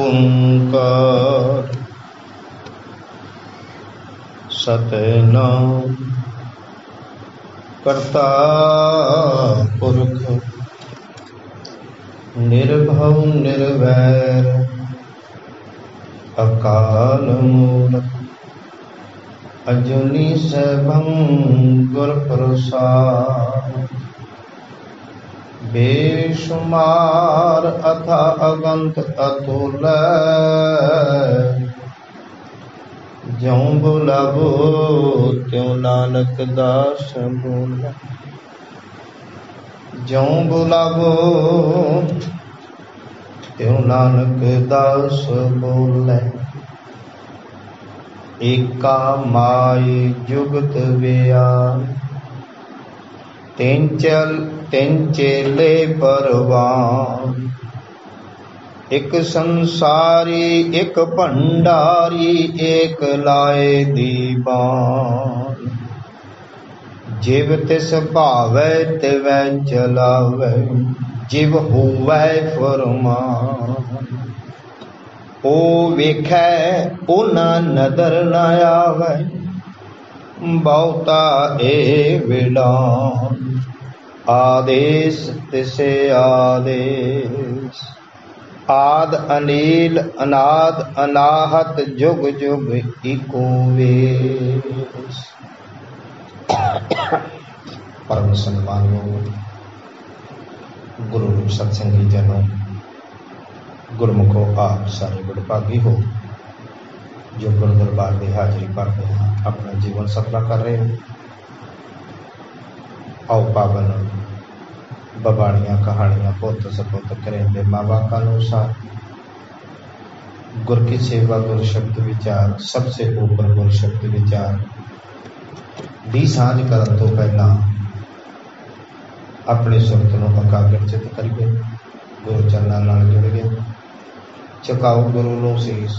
ਓਂਕਾਰ ਸਤਿਨਾਮ ਕਰਤਾ ਪੁਰਖ ਨਿਰਭਉ ਨਿਰਵੈਰ ਅਕਾਲ ਮੂਰਤਿ ਅਜੂਨੀ ਸੈਭੰ ਗੁਰ ਪ੍ਰਸਾਦਿ ਬੇਸ਼ੁਮਾਰ ਅਥਾ ਅਗੰਤ ਅਤੁਲੈ ਜਿਉ ਬੁਲਾਵੋ ਤਿਉ ਨਾਨਕ ਦਾਸ ਬੋਲੇ ਜਿਉ ਬੁਲਾਵੋ ਤਿਉ ਨਾਨਕ ਦਾਸ ਬੋਲੇ ਏਕਾ ਮਾਈ ਜੁਗਤ ਵਿਆਨ ਤਿੰਨ ਚੇਲੇ ਪਰਵਾਨ ਇੱਕ ਸੰਸਾਰੀ ਇੱਕ ਭੰਡਾਰੀ ਏਕ ਲਾਏ ਦੀਵਾਨ ਜਿਵ ਤਿਸ ਭਾਵੈ ਤਿਵੈ ਚਲਾਵੈ ਜਿਵ ਹੋਵੈ ਫਰਮਾਨ ਓ ਵੇਖੈ ਓਨਾ ਨਦਰ ਨ ਆਵੈ ਬਹੁਤਾ ਏ ਵਿਡਾਨ ਆਦੇਸ ਤਿਸੇ ਆਦੇਸ ਆਦ ਅਨੀਲ ਅਨਾਦ ਅਨਾਹਤ ਜੁਗ ਜੁਗ ਈਕੋ ਵੇਸ। ਪਰਮ ਸਨਮਾਨਯੋਗ ਗੁਰੂ ਸਤਸੰਗੀ ਜਨੋ, ਗੁਰਮੁਖੋ ਆਪ ਸਾਰੇ ਵਡਭਾਗੀ ਹੋ ਜੋ ਗੁਰੂ ਦਰਬਾਰ ਦੀ ਹਾਜ਼ਰੀ ਭਰਦੇ ਹਾਂ, ਆਪਣਾ ਜੀਵਨ ਸਫਲਾ ਕਰ ਰਹੇ ਹੋ। ਆਓ ਪਾਵਨ ਬਬਾਣੀਆਂ ਕਹਾਣੀਆਂ ਪੁੱਤ ਸਪੁੱਤ ਕਰੇਂਦੇ ਮਾਵਾ ਅਨੁਸਾਰ गुर की सेवा गुर शब्द विचार सबसे ऊपर गुर शब्द विचार दी सांझ करन तो पहला अपने सुरत नूं एकाग्रचित करिए, गुरु चरनां नाल जुड़िए, झुकाओ गुरु नूं सीस,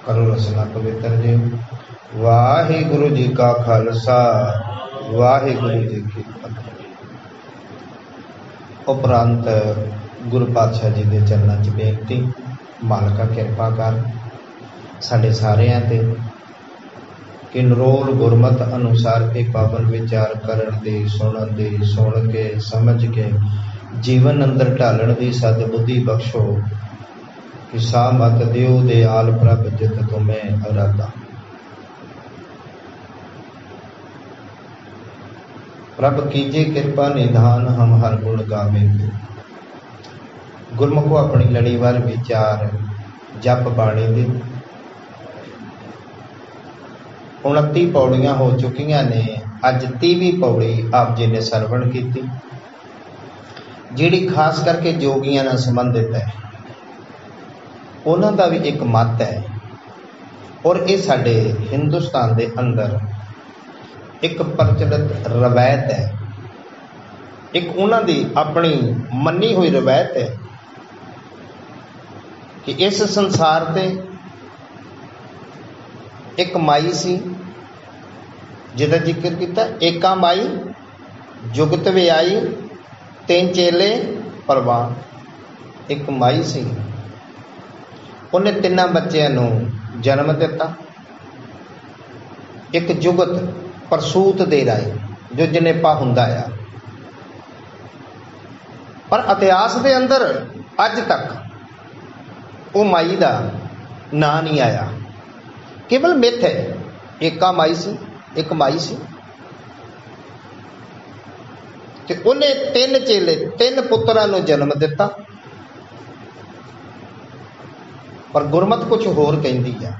करो रसना पवित्र जी। वाहिगुरु जी का खालसा वाहिगुरु जी की फतेह। उपरंत गुरु पातशाह जी के चरणों च बेनती, मालका किरपा कर साडे सारिਆਂ ते कि नरोल गुरमत अनुसार के पावन विचार करन दे, सुनन दे, सुन के समझ के जीवन अंदर ढालण दी सद बुद्धि बख्शो कि सा मत दियो दे आल प्रभ जित तुम्हें अराधा। प्रभ कीजे कृपा निधान हम हर गुण गावेंगे। गुरमुखो अपनी लड़ीवार विचार जप बाणी दी 29 पौड़ियां हो चुकियां ने। अज 30वीं पौड़ी आप जी ने सरवण की, जिहड़ी खास करके जोगियां नाल संबंधित है। उन्हां दा भी एक मत है और ये साडे हिंदुस्तान दे अंदर एक प्रचलित रवायत है, एक उन्हां दी अपनी मन्नी हुई रवायत है कि इस संसार ते एक माई सी जिहदा जिक्र किया, एका माई जुगत विआई तीन चेले परवान। एक माई सी, उन्हें तिन्ना बच्चों नूं जन्म दिता। एक जुगत परसूत दे रहा जो जनेपा हुंदा आ, पर इतिहास के अंदर अज तक वो माई का ना नहीं आया, केवल मिथ है। एका माई सी, एक माई सी ते उन्हें तीन चेले तीन पुत्रां नूं जन्म दिता। पर गुरमत कुछ होर कहती है।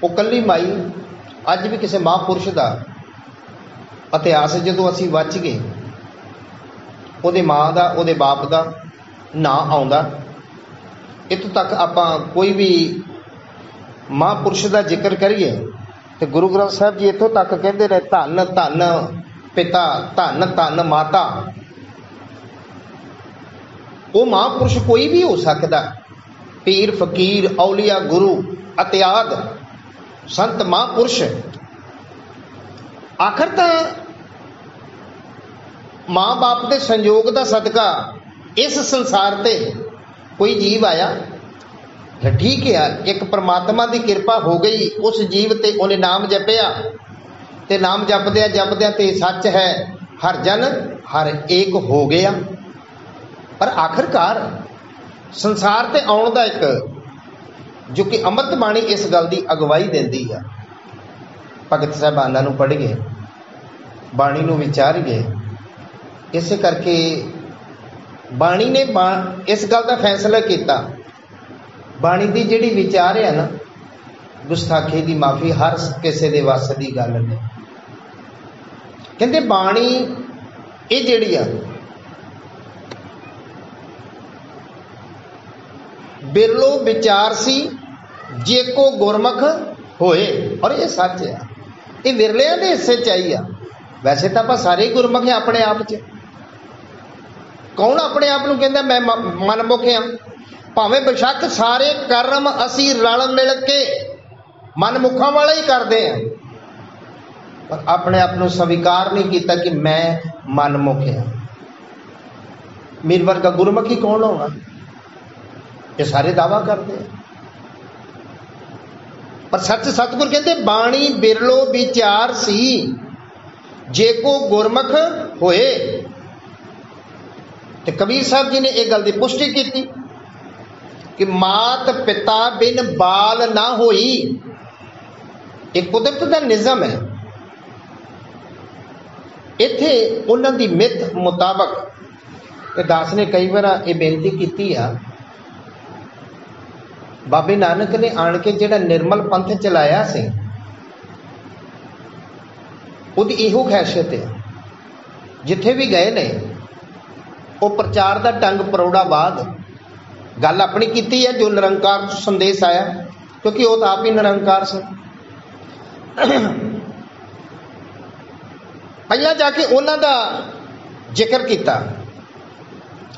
वो कल्ली माई अज भी किसी महापुरुष का इतिहास जदों असीं वच गए, ਉਹਦੇ माँ का ਉਹਦੇ बाप का ना आउंदा। इतों तक आपां कोई भी महापुरुष का जिक्र करिए तो गुरु ग्रंथ साहब जी इतों तक कहते रहे धन धन पिता, धन धन माता। वो महापुरुष कोई भी हो सकता, पीर फकीर औलिया गुरु अत्याद संत महापुरुष। आखिर तो माँ बाप के संयोग का सदका इस संसार ते कोई जीव आया फिर ठीक है, एक परमात्मा की कृपा हो गई उस जीव ते, उन्हें नाम जपिया ते नाम जपद्या जपद्या ते सच है हर जन हर एक हो गया। पर आखिरकार संसार ते आउण दा एक जो कि अमृत बाणी इस गल की अगवाई देंदी है। भगत साहबाना नूं पढ़िए, बाणी नूं विचारिए, इस करके बाणी ने इस गल का फैसला किया, बाणी की जिहड़ी विचार है ना, गुस्ताखी की माफ़ी हर किसी के वस की गल नहीं। कहते बाणी ये जिहड़ी आ बिरलो विचार सी जे को गुरमुख होए, और ये सच है, ये विरलियां दे हिस्से च आई आ। वैसे तो आप सारे ही गुरमुख हैं अपने आप च। कौन अपने आप को कहता मैं मनमुख हाँ? भावें बेशक सारे कर्म असी रल मिल के मनमुखा वाले ही करते हैं, पर अपने आप को स्वीकार नहीं किया कि मैं मनमुख हाँ। मेरे वर्गा गुरमुखी कौन होगा? ये सारे दावा करते हैं, पर सच सतगुर कहते बाणी बिरलो विचार सी जे को गुरमुख होए। तो कबीर साहब जी ने एक गल की पुष्टि की कि मात पिता बिन बाल ना होई। एक कुदरत का निज़म है। इत्थे उन्हां दी मिथ मुताबक दास ने कई बार ये बेनती की आ, बाबे नानक ने आन के जिहड़ा निर्मल पंथ चलाया सी, उहदी इहो खैसियत है, जिथे भी गए ने वो प्रचार का ढंग परोड़ाबाद गल अपनी की है, जो निरंकार संदेश आया, क्योंकि वो तो आप ही निरंकार से। पहला जाके उन्हों का जिक्र किया।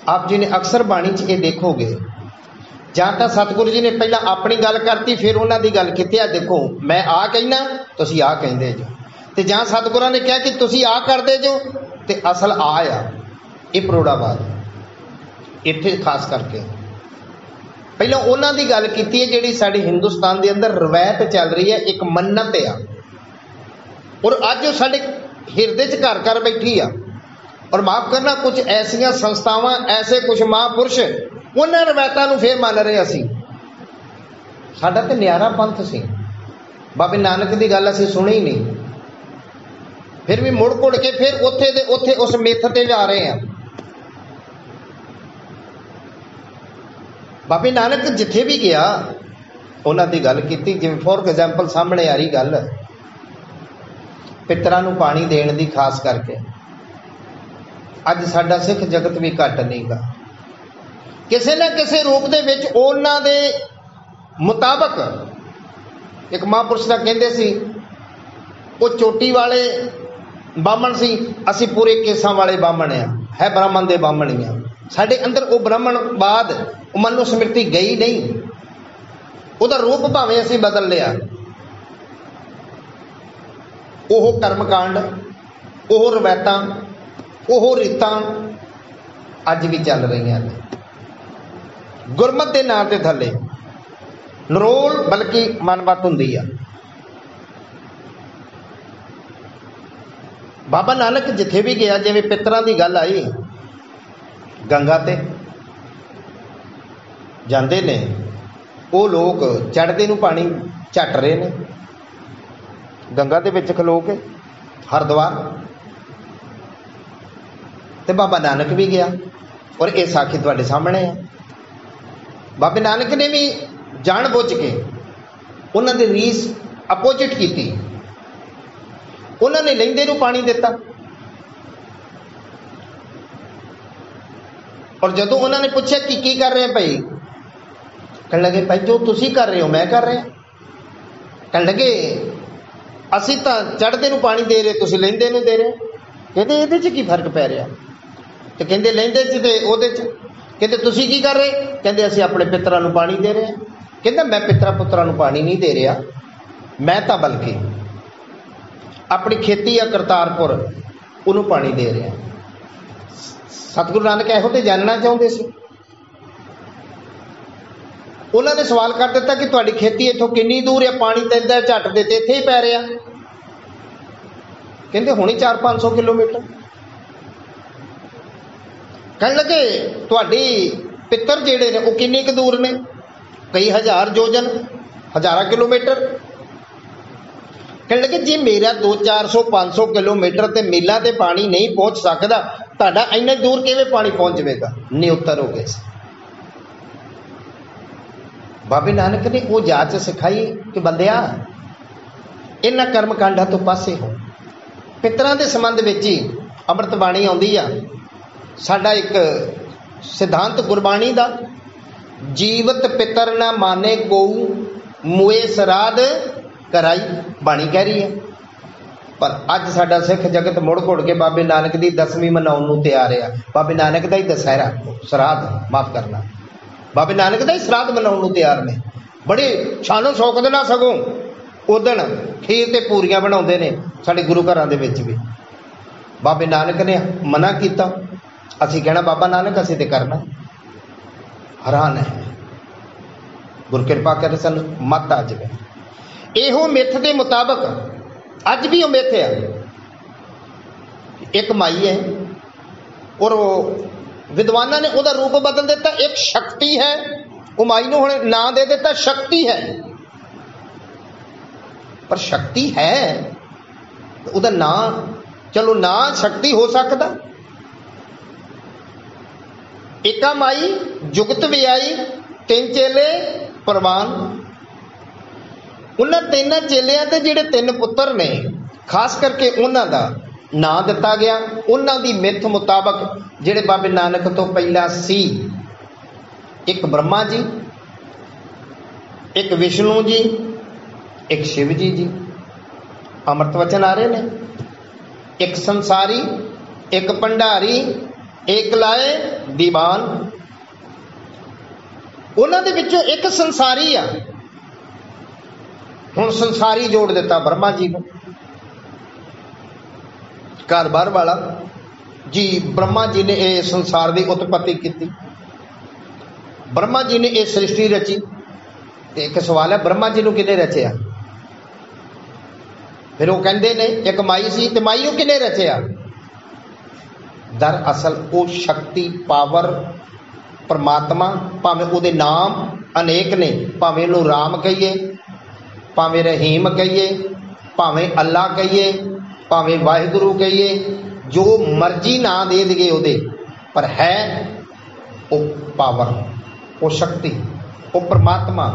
आप जी ने अक्सर बाणी च ये देखोगे, जहाँ तो सतगुरु जी ने पहला अपनी गल करती, फिर उन्हों की गल की, देखो मैं आ कहना तुसी आ कहिंदे जो, तो जहाँ सतगुरां ने कहा कि तुसी आ करदे जो, तो असल आ ये परोड़ाबाद। इत्थे खास करके पहले उन्हों की गल की है, जिहड़ी साडी हिंदुस्तान के अंदर रवायत चल रही है, एक मन्नत आ, और अज साडे हिरदे च घर घर बैठी आ। और माफ करना, कुछ ऐसिया संस्थावां, ऐसे कुछ महापुरुष उन्होंने रवायतों को फिर मान रहे। असी साडा तो न्यारा पंथ सी, बाबे नानक की गल असीं सुनी नहीं, फिर भी मुड़ पुड़ के फिर उत्थे दे उत्थे उस मिथ ते जा रहे हैं। बाबे नानक जिथे भी गया उन्हों की गल की, जिवें फॉर एग्जाम्पल सामने आ रही गल पितरां नूं पानी देण दी, खास करके अज साडा सिख जगत भी घट नहीं गा, किसी न किसी रूप दे विच उन्हां दे मुताबक। एक महापुरुष दा कहंदे सी, वो चोटी वाले बामण सी, असी पूरे केसां वाले बामण है ब्राह्मण दे बामण ही आ। साडे अंदर वो ब्राह्मणवाद मनो स्मृति गई नहीं, उहदा रूप भावें असी बदल लिया। ओह कर्मकांड, ओह रवायतां, ओह रीतां अज भी चल रही हैं। गुरमत के नाम के थले नरोल बल्कि मनमत हुंदी आ। बाबा नानक जिथे भी गया, जिवें पितरां की गल आई, गंगा ते जाते ने वो लोग, चढ़ते नूं पानी झट रहे ने गंगा दे विच खलो के हरिद्वार, ते बाबा नानक भी गया, और ये साखी तुहाडे सामने है। बाबे नानक ने भी जान बुझ के उन्होंने दी रीस अपोजिट की, उन्होंने लैंदे नूं पानी दिता, और जदों उन्होंने पूछा कि की कर रहे हैं भाई, कहने लगे भाई जो तुसी कर रहे हो मैं कर रहा। कहने लगे असी तो चढ़ते नूं पानी दे रहे, तुसी लैंदे नूं दे रहे। कहते इहदे च की फर्क पै रहा? तो कहते लैंदे च ते ओहदे च। कहते तुसी की कर रहे? कहते असी अपने पितरां नूं पानी दे रहे हैं। कहता मैं पितरा पुत्रां नूं पानी नहीं दे रहा, मैं तो बल्कि अपनी खेती या करतारपुर उन्हों पानी दे रहा। सतगुरु नानक इहो ते जानना चाहते सी। उन्होंने सवाल कर दिता कि तुहाडी खेती इत्थों कितनी दूर है, पानी तो इदा झट दे ते इत्थे ही पै रहा। कहते हुणे 400-500 किलोमीटर। कहने लगे तुहाडी पितर जिहड़े ने वो किन्नी क दूर ने, कई हज़ार योजन, 1000 किलोमीटर। कहने लगे जी मेरा 200-400-500 किलोमीटर ते मीलों ते पानी नहीं पहुँच सकता, तुहाडा इन्ने दूर किवें पानी पहुँच जाएगा। निउत्तर हो गए। बाबे नानक ने वो जाच सिखाई कि बंदिया इन्हां कर्म कांडां तो पासे हो। पितरां दे संबंध विच ही अमृत बाणी आउंदी आ। साडा एक सिद्धांत गुरबाणी दा, जीवत पितर ना माने कोऊ, मुए सराध कराई, बाणी कह रही है। पर अज साडा सिख जगत मुड़ घुड़ के बाबे नानक दी 10वीं मनाउण नूं तैयार है। बाबे नानक दा ही दशहरा, श्राद्ध माफ करना, बाबे नानक दा ही श्राद्ध मनाउण नूं तैयार ने। बड़े शानो शौक दे नाल सगों उदण खीर ते पूरियां बनाउंदे ने साडे गुरु घरां दे विच भी। बाबे नानक ने मना कीता, असीं कहना बाबा नानक असीं ते करना। हैरान है, गुर किरपा करे सन मत आ जाए। इहो मिथ के मुताबक अज भी वो मिथ है। एक माई है और विद्वाना ने उसका रूप बदल दिता। एक शक्ति है, वो माई नूं हुण नां दे दिता शक्ति है। पर शक्ति है उसका नां, चलो नां शक्ति हो सकता। एका माई जुगत भी आई, 3 चेले प्रवान। उन्होंने 3 चेलियां ते जिहड़े 3 पुत्र ने, खास करके उन्हों का नां दिता गया। उन्हों की मिथ मुताबक जिहड़े बाबे नानक तो पहला सी, एक ब्रह्मा जी, एक विष्णु जी, एक शिव जी। अमृत वचन आ रहे ने। एक संसारी, एक भंडारी, एक लाए दीवान। उन्हों दे विचों एक संसारी आ। हुण संसारी जोड़ दिता ब्रह्मा जी को, घर बार वाला जी। ब्रह्मा जी ने यह संसार की उत्पत्ति की, ब्रह्मा जी ने यह सृष्टि रची। एक सवाल है, ब्रह्मा जी को किने रचिया? फिर वो कहते ने एक माई सी, ते माई को किने रचिया? दरअसल वो शक्ति, पावर, परमात्मा, भावें उसदे नाम अनेक ने, भावें उन्होंने राम कहिए, भावें रहीम कहिए, भावें अल्लाह कहिए, भावें वाहिगुरु कहिए, जो मर्जी ना दे दिए उहदे, पर है वो पावर, वो शक्ति, वो परमात्मा,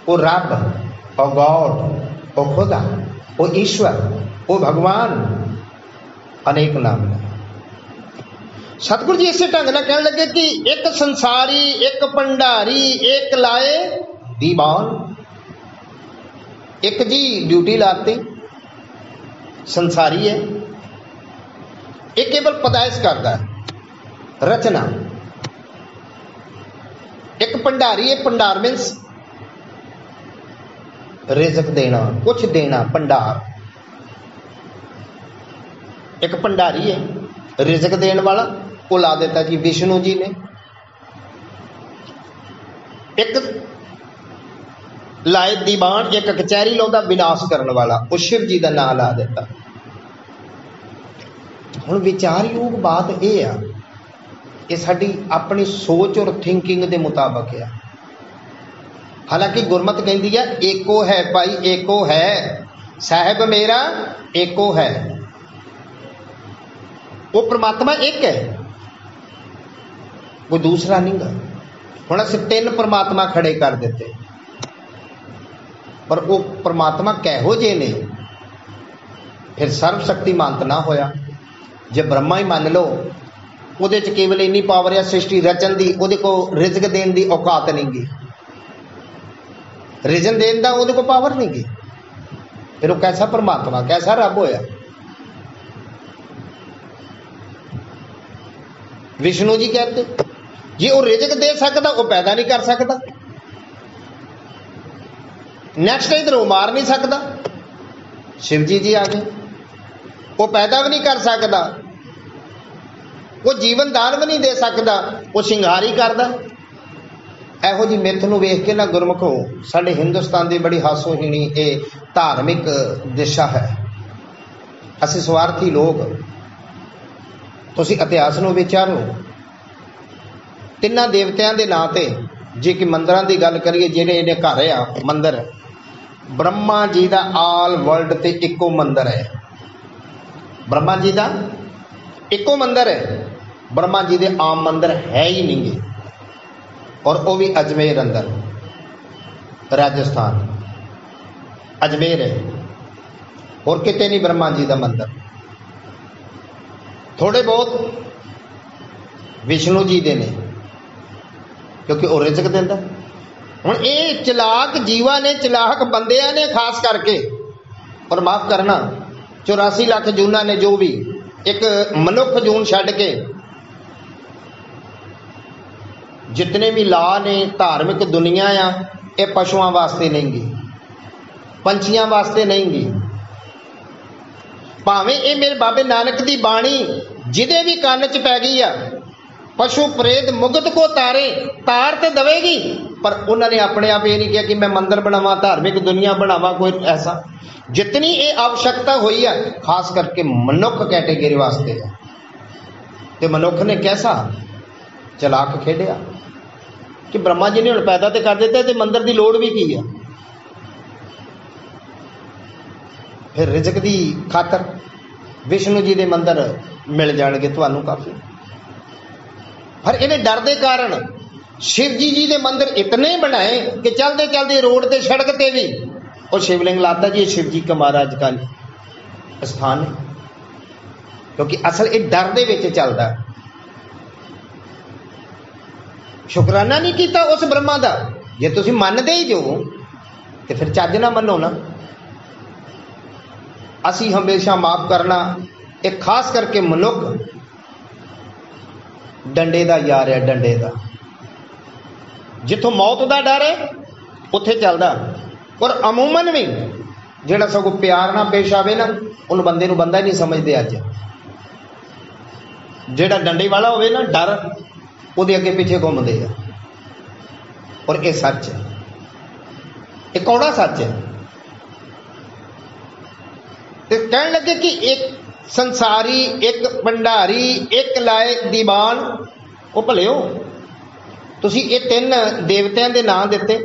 वो रब, वो गॉड, वो खुदा, वो ईश्वर, वो भगवान। अनेक नाम ने। सतगुरु जी इसे ढंग कह लगे कि एक संसारी, एक भंडारी, एक लाए दीवान। एक जी ड्यूटी लाती, संसारी है। एक केवल पैदाइश करता है, रचना। एक भंडारी है, भंडार मीन्स रिजक देना, कुछ देना, भंडार। एक भंडारी है, रिजक देने वाला, वो ला देता जी विष्णु जी ने। एक लाए दीवान, एक कचहरी लाउंदा विनाश करने वाला, वो शिव जी का नाम ला दिता। हुण विचार योग बात यह आ, ये साडी अपनी सोच और थिंकिंग के मुताबिक है। हालांकि गुरमत कहती है एको है भाई, एको है साहब मेरा, एको है। वो परमात्मा एक है, कोई दूसरा नहीं गा। हुण असीं 3 परमात्मा खड़े कर देते, पर वो परमात्मा कहो जे ने, फिर सर्वशक्तिमान ना होया। जे ब्रह्मा ही मान लो, उहदे च केवल इन्नी पावर है सृष्टि रचन की, उहदे को रिजक देने की औकात नहीं गी, रिजन देने का उहदे को पावर नहीं गी। फिर वो कैसा परमात्मा, कैसा रब होया? विष्णु जी कहते जी वो रिजक दे सकता, वो पैदा नहीं कर सकता। नेक्स्ट इधर वो मार नहीं सकता। शिव जी आ गए, वो पैदा भी नहीं कर सकता, वो जीवन दान भी नहीं दे सकता, वो शिंगार ही करता। ਇਹੋ जी मिथ नूं वेख के ना गुरमुखो साडे हिंदुस्तान की बड़ी हासोहीणी ये धार्मिक दिशा है। असीं स्वार्थी लोग, तुसीं इतिहास नूं विचारो, तिन्हां देवतियां दे नां ते जे कि मंदिरां दी गल करिए, जिहड़े इहदे घर आ मंदिर, ब्रह्मा जी दा आल वर्ल्ड ते इक्को मंदिर है। ब्रह्मा जी दा इक्को मंदिर है, ब्रह्मा जी दे आम मंदिर है ही नहीं गे। और वो भी अजमेर अंदर, राजस्थान अजमेर है, और किते नहीं ब्रह्मा जी का मंदिर। थोड़े बहुत विष्णु जी दे ने, क्योंकि वो रिजक देंदा। हुण ये चलाक जीवा ने, चलाक बंदियां ने खास करके, और माफ करना 84 लाख जूना ने, जो भी एक मनुख जून छड्ड के जितने भी ला ने धार्मिक दुनिया आ, ये पशुओं वास्ते नहीं गी, पंछियां वास्ते नहीं गी। भावें ये मेरे बाबे नानक की बाणी जिदे भी कान च पै गई आ, पशु प्रेत मुगत को तारे तार तो दवेगी, पर उन्होंने अपने आप ये नहीं किया कि मैं मंदिर बनावा, धार्मिक दुनिया बनावा, कोई ऐसा। जितनी ये आवश्यकता हुई है खास करके मनुख कैटेगरी वास्ते है, तो मनुख ने कैसा चलाक खेडिया कि ब्रह्मा जी ने हुण पैदा तो कर दिता, तो मंदिर की लोड़ भी की है। फिर रिजक की खातर विष्णु जी के मंदिर मिल जाएंगे तुहानू काफ़ी, पर इन्हें डर के कारण शिव जी के मंदिर इतने बनाए कि चलते चलते रोड ते सड़क ते भी और शिवलिंग लाता जी शिव जी का महाराज का स्थान है, क्योंकि असल ये डर दे विच चलदा। शुकराना नहीं किया उस ब्रह्मा का, जे तुसीं मनदे ही जो तो फिर चज ना मनो ना। असी हमेशा माफ करना, एक खास करके मनुख डंडे का यार है, डंडे का। जिथों मौत का डर है उत्थे चलदा, और अमूमन भी जिहड़ा सगों प्यार ना पेश आवे ना, उन बंदे नूं बंदा ही नहीं समझते। अज जिहड़ा डंडे वाला होवे ना, डर उहदे अगे पिछे घूमदे आ, और ये सच है, एक कौड़ा सच है। तो कहने लगे कि एक संसारी, एक भंडारी, एक लाए दीवान, वो भले हो तुसीं ये 3 देवतियां दे नाम दिते,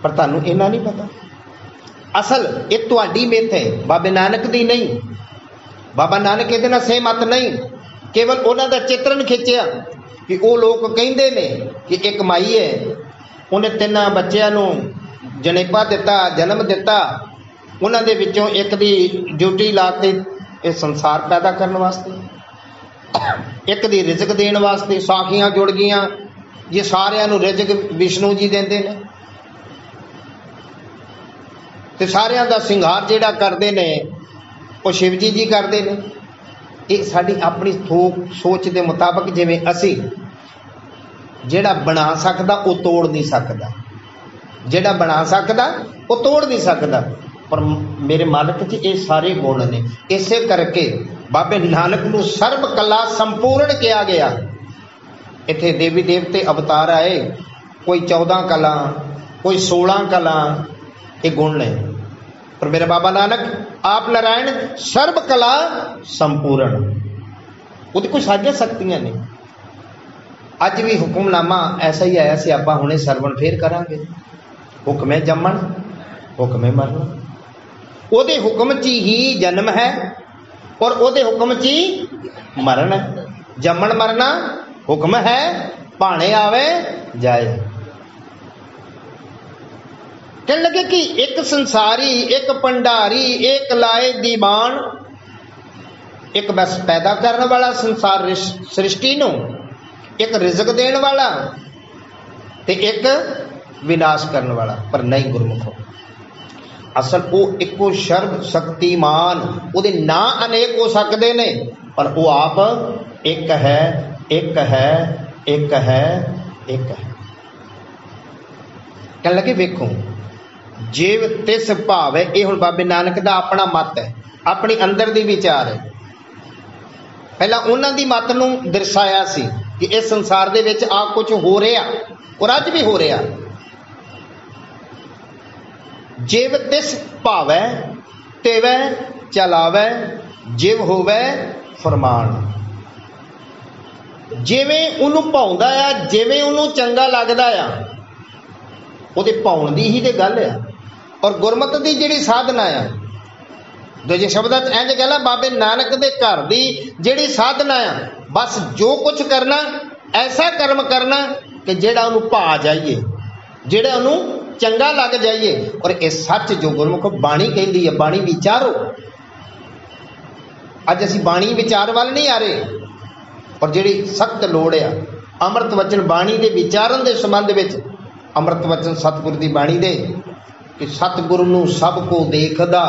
पर तुहानू इन्ना नहीं पता। असल ये तुहाडी मिथ है, बाबे नानक दी नहीं। बाबा नानक इहदे नाल सहमत नहीं, केवल उन्हां दा चित्रण खिंचिया कि वो लोग कहिंदे ने कि एक माई है, उन्हें 3 बच्चों नूं जनेपा दिता, जन्म दिता, उन्हां दे विचों एक दी ड्यूटी लाते इस संसार पैदा करने वास्ते, एक दी रिजक देने वास्ते। साखियां जुड़ गईयां, ये सारियां नूं रिजक विष्णु जी देंदे ने, ते सारियां दा सिंगार जिहड़ा करदे ने वो शिव जी करदे ने। ये साडी अपनी सोच के मुताबिक, जिवें असी जिहड़ा बना सकदा वो तोड़ नहीं सकदा, जिहड़ा बना सकदा वो तोड़ नहीं सकदा, पर मेरे मालिक च ये सारे गुण ने। इसे करके बाबे नानक नूं सर्व कला संपूर्ण किया गया। इत्थे देवी देवते अवतार आए, कोई 14 कला, कोई 16 कला, ये गुण ने, पर मेरे बाबा नानक आप नारायण सर्व कला संपूर्ण, उसकी कोई साझा शक्तियां ने। अज भी हुक्मनामा ऐसा ही आया, सियापा हुणे सरवण फेर करांगे। हुक्मे जम्मण हुक्मे मरना, ओदे हुक्म च ही जन्म है और ओदे हुक्म च ही मरण है। जम्मण मरना हुक्म है, भाणे आवे जाए। कहने लगे कि एक संसारी, एक भंडारी, एक लाए दीवान, एक बस पैदा करने वाला संसार सृष्टि नूं, एक रिजक देने वाला ते एक विनाश करने वाला। पर नहीं गुरमुखो, असल वो एको सर्व शक्तिमान, उहदे ना अनेक हो सकते ने, पर वो आप एक है, एक है, एक है, एक है। कहने लगे वेखो जीव तिस भावे, ये हुण बाबे नानक दा अपना मत है, अपनी अंदर दी विचार है। पहला उन्हां दी मत नूं दर्शाया सी कि इस संसार दे विच आ कुछ हो रहा और अज भी हो रहा। जिव तिस भावै तिवै चलावै जिव होवै फरमान। जिवें उन्होंने भाउंदा आ, जिवें उन्होंने चंगा लगदा आ, उहदे भाउण दी ही ते गल आ। और गुरमत दी जिहड़ी साधना आ, दूजे शब्दां च इंज कह ला बाबे नानक दे घर दी जिहड़ी साधना आ, बस जो कुछ करना ऐसा कर्म करना कि जिहड़ा उहनूं भा जाइए, जिहड़ा उहनूं चंगा लग जाइए। और इस सच जो गुरमुख बाणी कहती है, बाणी विचारो। अज असीं बाणी विचार वाल नहीं आ रहे। और जिहड़ी सख्त लोड़ आ अमृत वचन बाणी के विचारन के संबंध में, अमृत वचन सतगुर की बाणी दे कि सतगुरु नूं सब को देखदा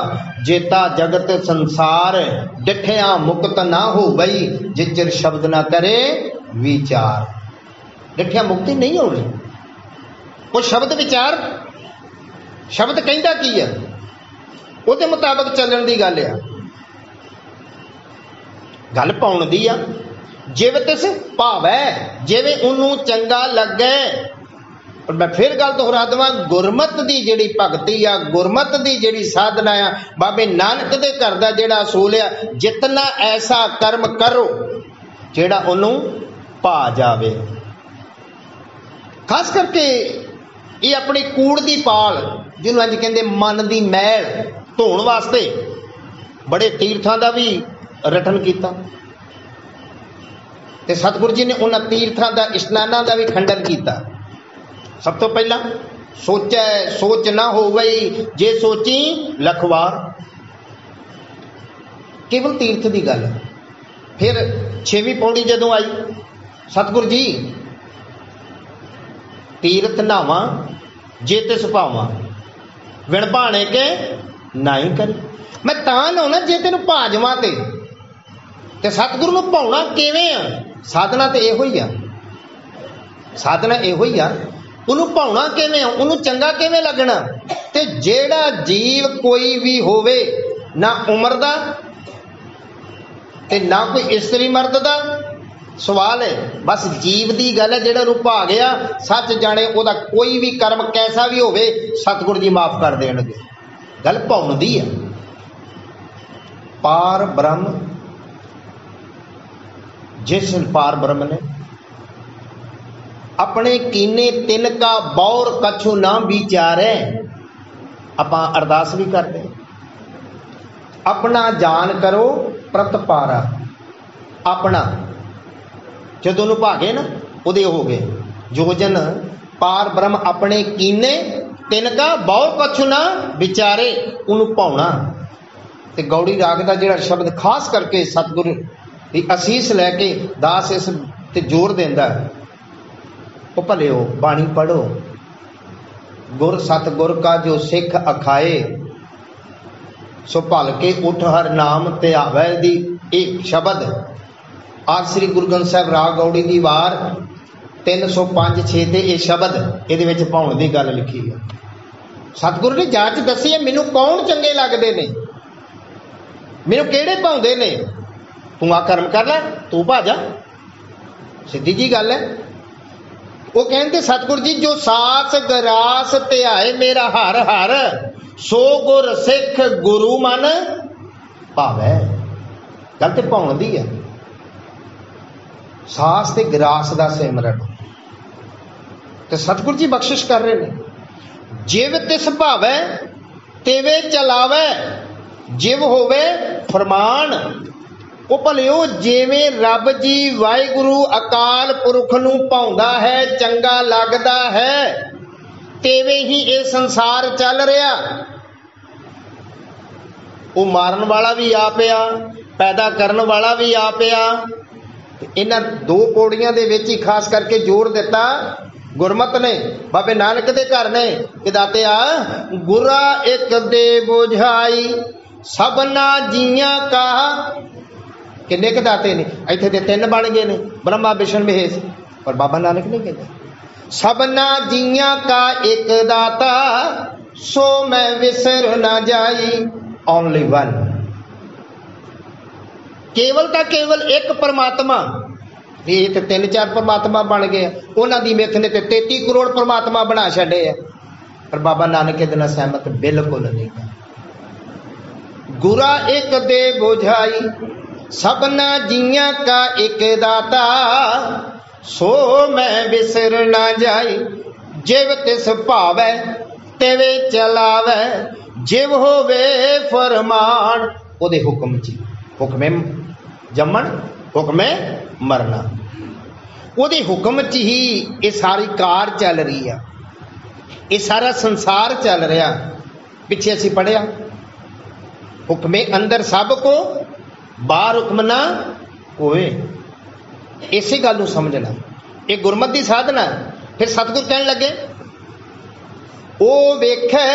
जेता जगत संसार, डिठिया मुक्त ना हो बई जिचर शब्द ना करे विचार। डिठिया मुक्ति नहीं होनी, वो शब्द विचार। शब्द कहता की है, उसके मुताबिक चलण की गल आ, गल पाउण दी आ। जिव तिस भावै जिवें उन्होंने चंगा लगे। और मैं फिर गल दोहरा देवां, गुरमत की जिहड़ी भगती आ, गुरमत की जिहड़ी साधना आ, बाबे नानक दे घर दा जिहड़ा असूल आ, जितना ऐसा कर्म करो जिहड़ा उन्होंने भा जावे। खास करके ये अपनी कूड़ की पाल, जिन्होंने अज कहते मन की मैल धोण वास्ते बड़े तीर्थां का भी रटन किया। ते सतगुरु जी ने उन्होंने तीर्थां का इशनानां का भी खंडन किया। सब तो पहला सोचै सोच ना हो गई जे सोची लखवार, केवल तीर्थ की गल। फिर 6वीं पौड़ी जदों आई, सतगुरु जी तीर्थ नावा जे तिस भावां विण भाणे के नाई करी। मैं तां नहाउणा जे तेनूं भा जावां ते सतगुरु नूं भाउणा किवें आ? साधना तो इहो ही आ, साधना इहो ही आ। उन्होंने भाउणा किवें आ, उन्होंने चंगा किवें लगना। ते जेड़ा जीव कोई भी होवे, ना उम्र दा ते ना कोई इस्त्री मर्द दा सवाल है, बस जीव की गल है। जेड़ा रूप भा गया सच जाने, उहदा कोई भी कर्म कैसा भी होवे सतगुरु जी माफ कर देणगे। गल भाउण दी है। पार ब्रह्म, जिस पार ब्रह्म ने अपने कीने तिनका बौर कछु ना विचारे। आपां अरदास भी करते, अपना जान करो प्रतपारा। अपना जदों नूं भागे ना उहदे हो गए जो जन पार ब्रह्म अपने कीने तिनका बौर कछु ना विचारे, उन्होंने भाउणा। ते गौड़ी राग का जिहड़ा शब्द खास करके सतगुरु की असीस लैके दास इस ते जोर देंदा, ओ भलिओ बाणी पढ़ो। गुर सतगुर का जो सिख अखाए, सो भल के उठ हर नाम ध्यावै दी। एक शब्द आज श्री गुरु ग्रंथ साहिब राग गौड़ी की वार 305-6 ते ये शब्द इहदे विच भाउण दी गल लिखी है। सतगुरु ने जांच दसी है, मैनूं कौन चंगे लगदे ने, मैनूं किहड़े भाउंदे ने। तू आ कर्म कर लै, तू भा जा, सीधी जी गल है। वो कहते सतगुरु जी जो सास गरास ध्याए मेरा हर हर, सो गुर सिख गुरु मन भावै। गल ते भाउण दी है। सास ते गरास दा सिमरन ते सतगुरु जी बख्शिश कर रहे हैं। जिव तिस भावै तिवे चलावै जिव होवे फरमान। वो भलिओ जिवें रब जी वाहिगुरु अकाल पुरख नूं भाउंदा है, चंगा लगदा है, तिवें ही ये संसार चल रहा। वो मारन वाला भी आ पिया, पैदा करन वाला भी आ पिया। इन्हां 2 पौड़ियां दे विच ही खास करके जोर दिता गुरमत ने, बाबे नानक दे घर ने कि दातिया गुरा एक दे बुझाई सबना जियां का। किन्ने क दाते ने इत्थे ते 3 बन गए ने, ब्रह्मा विष्णु महेश। पर बाबा नानक नहीं कहते सबना जियां का एक दाता, सो मैं विसर ना जाई। ओनली वन, केवल का केवल एक परमात्मा ये तो 3-4 परमात्मा बन गए, उन्होंने मिथ ने तो 33 करोड़ परमात्मा बना छड़े है। पर बाबा नानक के दिन सहमत बिल्कुल नहीं। गुरा एक दे बुझाई सबना जिया का एक दाता, सो मैं बिसर ना जाई जिव तिस भावै तेवे चलावै, जिव होवे फरमान ओदे हुक्म ची। हुक्मे जमन हुक्मे मरना, ओदे हुक्म च ही ये सारी कार चल रही है, ये सारा संसार चल रहा। पिछे असी पढ़िया हुक्मे अंदर सब को बाहर हुक्म ना होए। इसी गल नूं समझना, ये गुरमत की साधना। फिर सतगुर कहन लगे ओ वेखै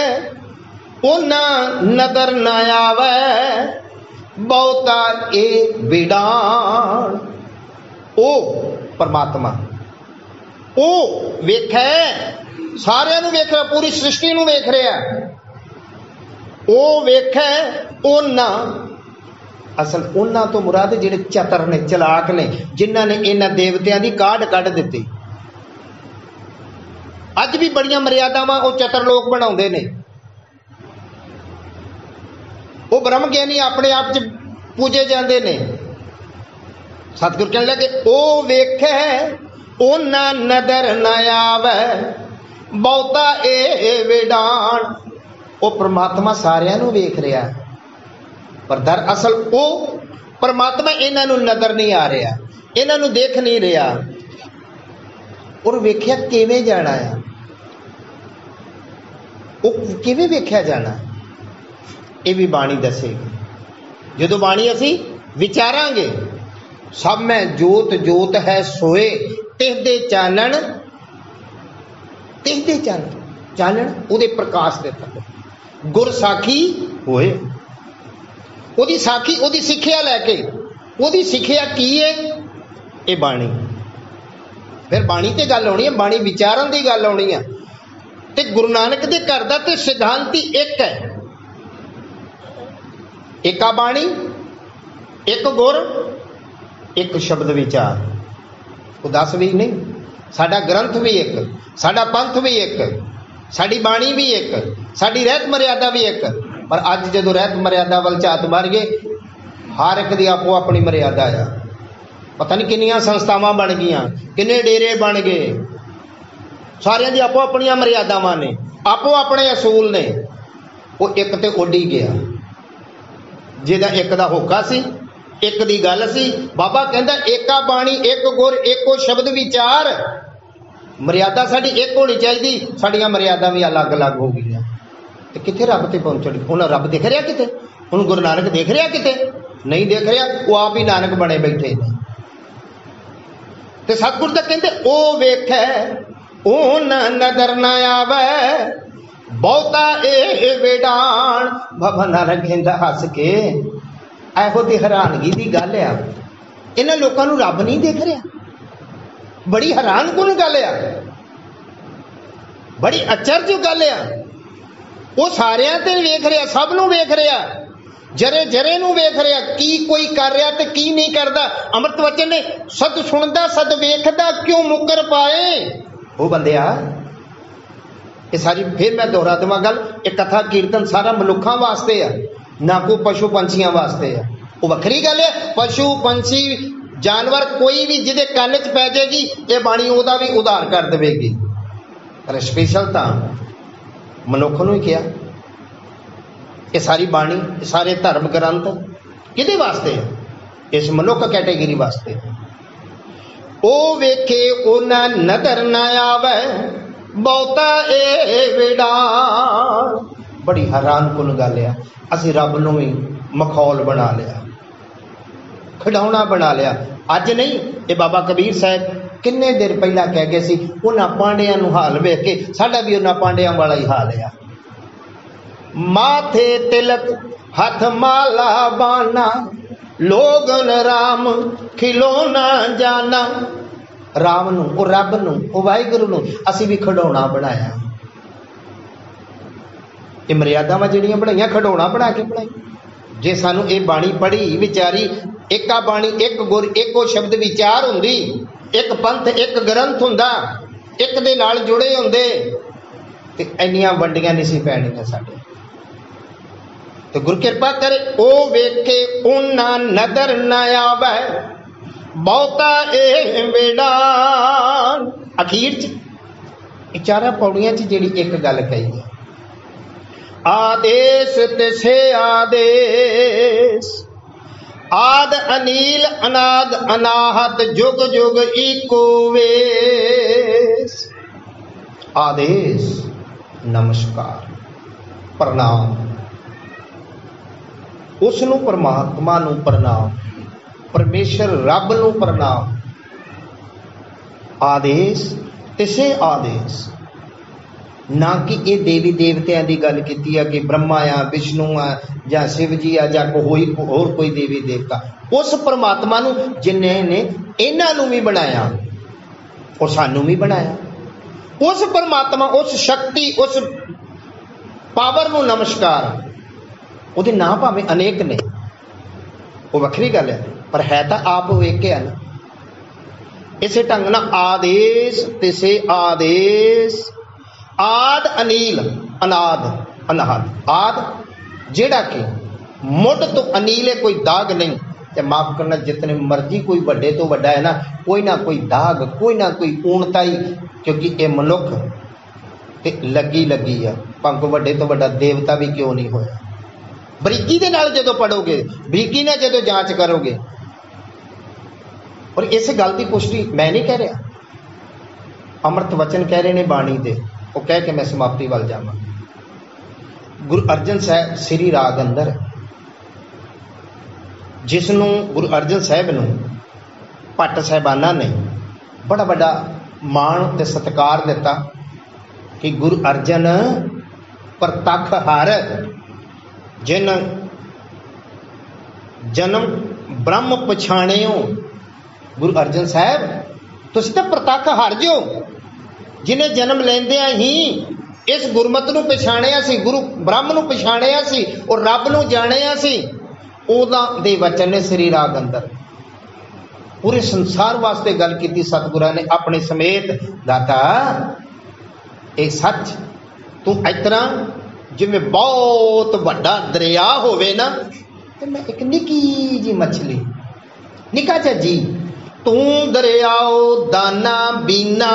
ओ ना नदर ना आवे, बहुता ए विडान। ओ परमात्मा ओ वेखै, सारिਆਂ ਨੂੰ वेख रहा, पूरी सृष्टि ਨੂੰ वेख रहा। ओ वेखै ओना, असल उन्हां तो मुराद जिहड़े चतर ने, चलाक ने, जिन्हां ने इन्हां देवतियां दी काढ़ कढ दित्ती। अज भी बड़ियां मर्यादावां वो चतर लोग बनाउंदे ने। वो ब्रह्म ज्ञानी अपने आप च पूजे जाते ने। सतगुर कहने लगे ओ वेखै ओना नदर न आवे, बहुता ए विडान। वो परमात्मा सारियां नूं वेख रहा, पर दर असल वो परमात्मा इन्हां नूं नजर नहीं आ रहा, इन्हां नूं देख नहीं रहा। और वेख्या किवें जाना है, वो किवें वेख्या जाना, ये भी बाणी दसेगी। जो बाणी असी विचारांगे, सब में जोत जोत है सोए, तिसदे चानण तिसदे चानण, चानण उहदे प्रकाश दे तक गुर साखी होए। ओदी साखी ओदी सिक्ख्या लैके, ओदी सिक्ख्या की है ये बाणी। फिर बाणी ते गल आउणी है, बाणी विचारन दी गल आउणी है। ते गुरु नानक दे घर दा ते सिद्धांत ही एक है, एका बाणी, एक गुर, एक शब्द विचार। वो 10 भी नहीं, साडा ग्रंथ भी एक, साडा पंथ भी एक, साडी बाणी भी एक, साडी रहत मर्यादा भी एक। पर अज जो रहत मर्यादा वाल झात मार गए, हर एक दी आपो अपनी मर्यादा आ। पता नहीं किन्नियां संस्थावां बन गईयां, किन्ने डेरे बन गए, सारियां दी आपो अपनियां मर्यादावां ने, आपो अपने असूल ने। वो एक ते उड्डी गया, जिहदा एक दा होका सी, एक दी गल सी। बाबा कहंदा एका बाणी, एक गुर, एको शब्द विचार। मर्यादा साडी एक होनी चाहिए, साडियां मर्यादा भी अलग अलग हो गई। तो कितने रब तक पहुंचनी? उन्हें रब दिख रहा किते? उन्हें गुरु नानक देख रहा किते? नहीं देख रहा, वो आप ही नानक बने बैठे ने। ते सतगुर तो कहते ओ वेखै ओ नदर न आवे, बहुता ए वेडान। बाबा नानक कहंदा हस के, एहो ते हैरानगी की गल आ, इन्हां लोकां नूं रब नहीं देख रहा। बड़ी हैरान कुन गल आ, बड़ी अचरज गल आ। वो सारियां ते वेख रहा, सब नूं वेख रहा, जरे जरे नूं वेख रहा, की कोई कर रहा ते की नहीं करदा। अमृत वचन ने सद सुनदा सद वेखदा, क्यों मुकर पाए। वो बंदिया, ये सारी फिर मैं दोहरा देवां गल, ये कथा कीर्तन सारा मनुखा वास्ते है, ना को पशु पंछियों वास्ते है। वो वखरी गल है, पशु पंछी जानवर कोई भी जिदे कन च पै जाएगी, ये बाणी ओदा भी उधार कर देगी। पर स्पेशल तो मनुख नूं ही किया। ये सारी बाणी, ये सारे धर्म ग्रंथ किहदे वास्ते है? इस मनुख कैटेगरी वास्ते। ओ वेखे ओना नदर न आवे, बहुता ए विडान। बड़ी हैरान कुन गल है, असीं रब नूं भी मखौल बना लिया, खिडौना बना लिया। अज नहीं, ये बाबा कबीर साहब किन्ने देर पहला कह गए सी, उन्हां पांडियां नूं हाल वेख के साडा भी उन्हां पांडियां वाला ही हाल है। माथे तिलक हथ माला बाना, लोगन राम खिलौना जाना। राम नूं, ओ रब नूं, ओ वाहिगुरू नूं असीं भी खिडौना बनाया। ये मर्यादावां जिहड़ियां बनाईयां, खिडौना बना के बनाई। जे सानू ये बाणी पढ़ी विचारी, एका बाणी एक गुर एको शब्द विचार हुंदी, एक पंथ एक ग्रंथ हुंदा, एक दे नाल जुड़े हुंदे ते इन्नियां वंडियां नहीं सी पैणियां साडे। तो गुरु कृपा करे ओ वेखे उन्ना नदर ना आवे बहुता ए बेड़ा। अखीर च चारा पौड़ियां च जिहड़ी एक गल कही है, आदेश तिसे आदेश, आद अनील अनाद अनाहत जुग जुग इको वेश। आदेश नमस्कार प्रणाम, उसनू परमात्मा नू प्रणाम, परमेश्वर रब नू प्रणाम। आदेश तिसे आदेश, ना कि ये देवी देवतियां की गल की है कि ब्रह्मा आ विष्णु आ या शिव जी आ या होर कोई देवी देवता। उस परमात्मा नू जिन्हें ने इन्हां नू भी बनाया और सानू भी बनाया, उस परमात्मा उस शक्ति उस पावर नू नमस्कार। उहदे नाम भावें अनेक ने, वो वखरी गल है, पर है तो आप एक है ना। इसे ढंग ना आदेश तिसे आदेश, आद अनील अनाद अनाहत। आद जेड़ा कि मुढ़ तो अनील है, कोई दाग नहीं। ते माफ करना, जितने मर्जी कोई बड़े तो बड़ा है ना कोई दाग, कोई ना कोई ऊणताई, क्योंकि ये मनुख ते लगी लगी है। भावें वड्डे तो वड्डा देवता भी क्यों नहीं होया। बरीकी दे नाल जदों पढ़ोगे, बरीकी नाल जदों जांच करोगे, और इस गल की पुष्टि मैं नहीं कह रहा, अमृत वचन कह रहे ने बाणी दे। वो कह के मैं समाप्ति वाल जावां। गुरु अर्जन साहब श्री राग अंदर, जिसनों गुरु अर्जन साहब नूं भट्ट साहिबाना ने बड़ा बड़ा मान ते सत्कार दिता कि गुरु अर्जन प्रतख हर, जिन जन्म ब्रह्म पछाणियो। गुरु अर्जन साहब तुसीं तां प्रतख हर जो, जिन्हें जन्म लैंदियां ही इस गुरमत नूं पछाणिया सी, गुरु ब्रह्म नूं पछाणिया सी और रब नूं जाणिया सी। उहदा दे वचन ने श्री राग अंदर पूरे संसार वास्ते गल की। सतगुरां ने अपने समेत, दाता ये सच तू इस तरह जिवें बहुत वड्डा दरिया होवे ना, ते मैं एक निकी जी मछली, निका जा जी, तू दरियाओ दाना बीना,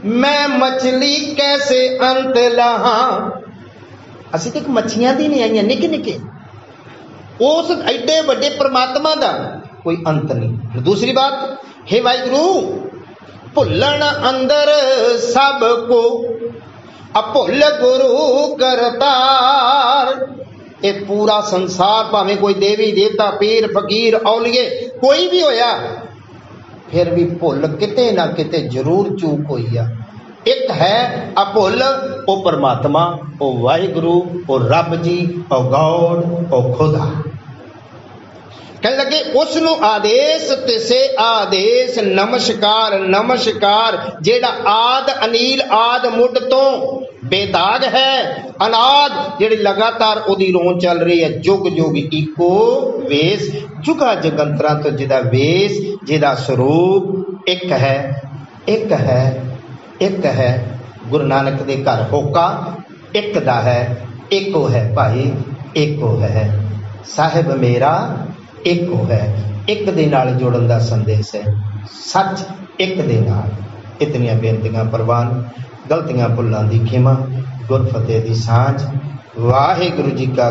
मैं मछली कैसे अंत लहा। असी तो एक मछलियां दी नहीं आईयां, निके निके, उस एडे वड्डे परमात्मा दा कोई अंत नहीं। दूसरी बात, हे वाहिगुरु भुल्लण अंदर सब को अभुल गुरु करतार। ये पूरा संसार भावें कोई देवी देवता पीर फकीर औलिए कोई भी होया, फिर भी भुल किते ना किते जरूर चूक हुई है। एक है अभुल, ओ परमात्मा, ओ वाहिगुरु, ओ रब जी, ओ गॉड, ओ खुदा। कह लगे उसनू आदेश तिसे आदेश, नमस्कार नमस्कार, जेड़ा आद अनील आद मुढ़ तो बेदाग है, अनाद जेड़ी लगातार ओदी रों चल रही है, जुग जुग इको वेश, जुगा जगंतरा तो जिदा वेश जिदा स्वरूप एक है, एक है, एक है। गुरु नानक दे घर होका एक दा है, एको है भाई, एको है साहिब मेरा, एको है। एक दे नाल जोड़न दा संदेश है, सच एक दे नाल। इतनियां बेनतियां प्रवान, गलतियां भुलां दी खिमा, गुर फतेह दी सांझ। वाहिगुरु जी का